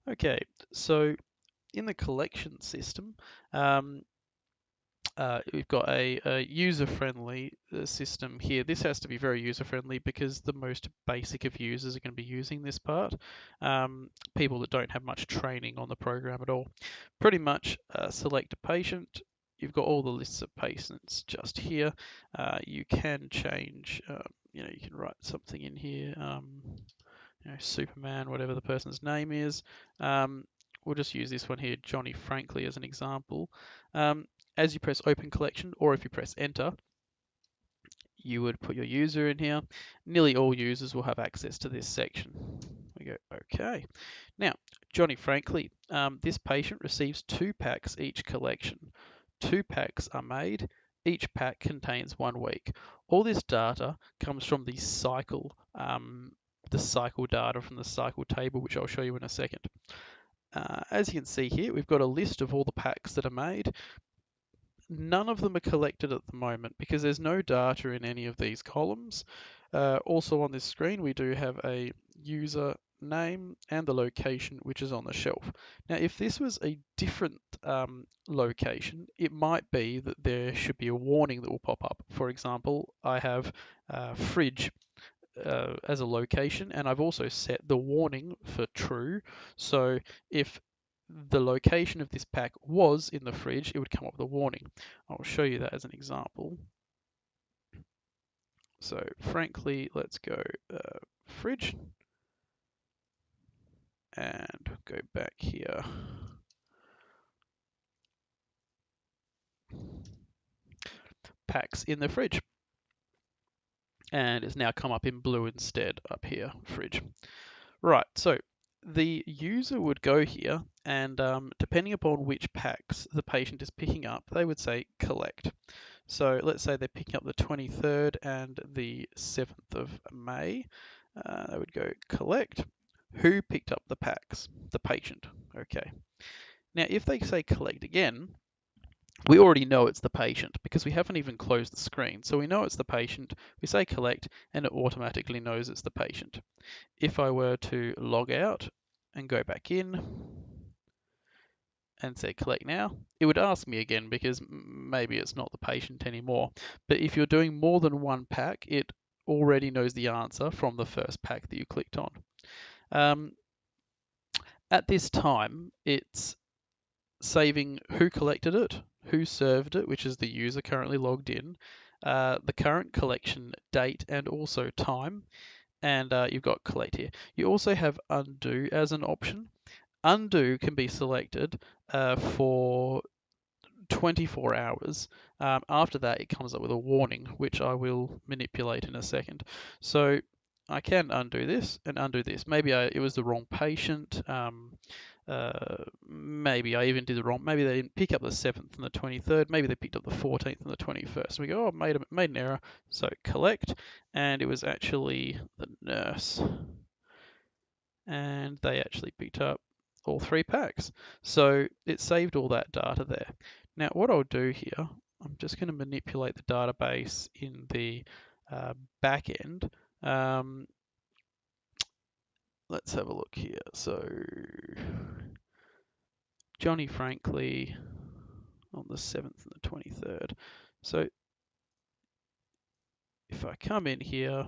Okay, so in the collection system, um, we've got a user-friendly system here. This has to be very user-friendly because the most basic of users are going to be using this part. People that don't have much training on the program at all. Pretty much select a patient. You've got all the lists of patients just here. You can change, you can write something in here. Superman, whatever the person's name is. We'll just use this one here, Johnny Frankly, as an example. As you press Open Collection, or if you press Enter, you would put your user in here. Nearly all users will have access to this section. We go, okay. Now, Johnny Frankly, this patient receives 2 packs each collection. 2 packs are made. Each pack contains 1 week. All this data comes from the cycle data from the cycle table, which I'll show you in a second. As you can see here, we've got a list of all the packs that are made. None of them are collected at the moment because there's no data in any of these columns. Also on this screen, we do have a user name and the location which is on the shelf. Now, if this was a different location, it might be that there should be a warning that will pop up. For example, I have fridge as a location, and I've also set the warning for true. So if the location of this pack was in the fridge, it would come up with a warning. I'll show you that as an example. So frankly, let's go fridge and go back here. Packs in the fridge. And it's now come up in blue instead up here, fridge. Right, so the user would go here and depending upon which packs the patient is picking up, they would say collect. So let's say they're picking up the 23rd and the 7th of May. They would go collect. Who picked up the packs? The patient. Okay. Now, if they say collect again, we already know it's the patient because we haven't even closed the screen. So we know it's the patient. We say collect and it automatically knows it's the patient. If I were to log out and go back in and say collect now, it would ask me again because maybe it's not the patient anymore. But if you're doing more than one pack, it already knows the answer from the first pack that you clicked on. At this time, it's saving who collected it, who served it, which is the user currently logged in, the current collection date and also time, and you've got collect here. You also have undo as an option. Undo can be selected for 24 hours. After that, it comes up with a warning, which I will manipulate in a second. So I can undo this and undo this. Maybe it was the wrong patient. Maybe I even did it wrong. Maybe they didn't pick up the 7th and the 23rd. Maybe they picked up the 14th and the 21st. We go, oh, made an error. So collect, and it was actually the nurse, and they actually picked up all 3 packs. So it saved all that data there. Now what I'll do here, I'm just going to manipulate the database in the back end. Let's have a look here. So Johnny Frankly on the 7th and the 23rd. So if I come in here,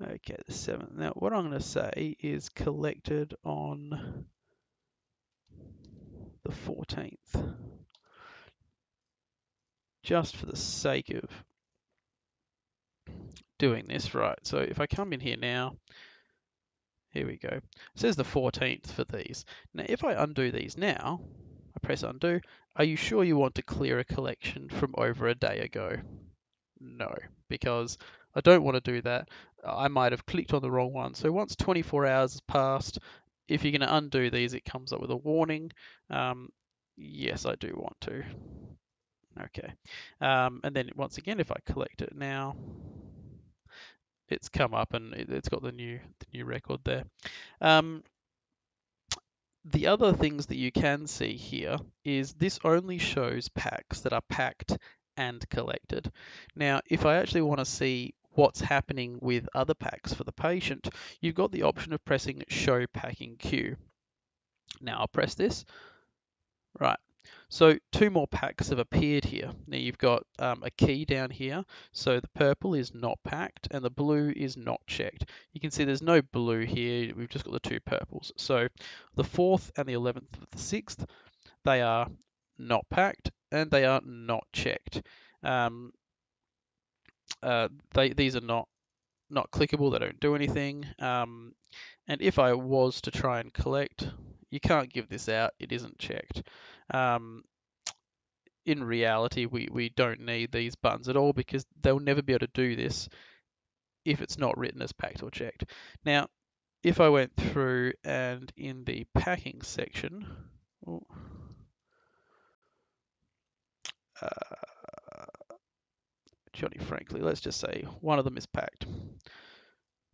okay, the 7th. Now what I'm going to say is collected on the 14th, just for the sake of doing this right. So if I come in here now, here we go. It says the 14th for these. Now if I undo these now, I press undo, are you sure you want to clear a collection from over a day ago? No, because I don't want to do that. I might have clicked on the wrong one. So once 24 hours has passed, if you're going to undo these, it comes up with a warning. Yes, I do want to. Okay. And then once again, if I collect it now, it's come up and it's got the new record there. The other things that you can see here is this only shows packs that are packed and collected. Now, if I actually want to see what's happening with other packs for the patient, you've got the option of pressing Show Packing Queue. Now I'll press this. Right. So 2 more packs have appeared here. Now you've got a key down here. So the purple is not packed and the blue is not checked. You can see there's no blue here. We've just got the 2 purples. So the 4th and the 11th of the 6th, they are not packed and they are not checked. These are not clickable. They don't do anything. And if I was to try and collect, you can't give this out. It isn't checked. In reality, we don't need these buttons at all because they'll never be able to do this if it's not written as packed or checked. Now, if I went through and in the packing section, Johnny Frankly, let's just say one of them is packed.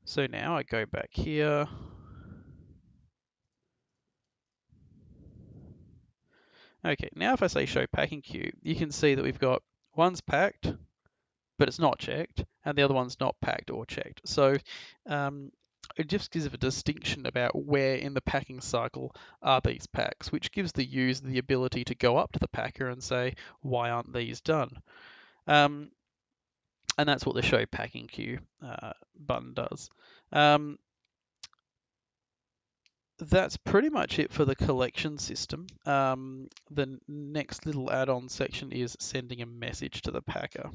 So now I go back here. Okay, now if I say show packing queue, you can see that we've got one's packed, but it's not checked, and the other one's not packed or checked. So it just gives a distinction about where in the packing cycle are these packs, which gives the user the ability to go up to the packer and say, why aren't these done? And that's what the show packing queue button does. That's pretty much it for the collection system. The next little add-on section is sending a message to the packer.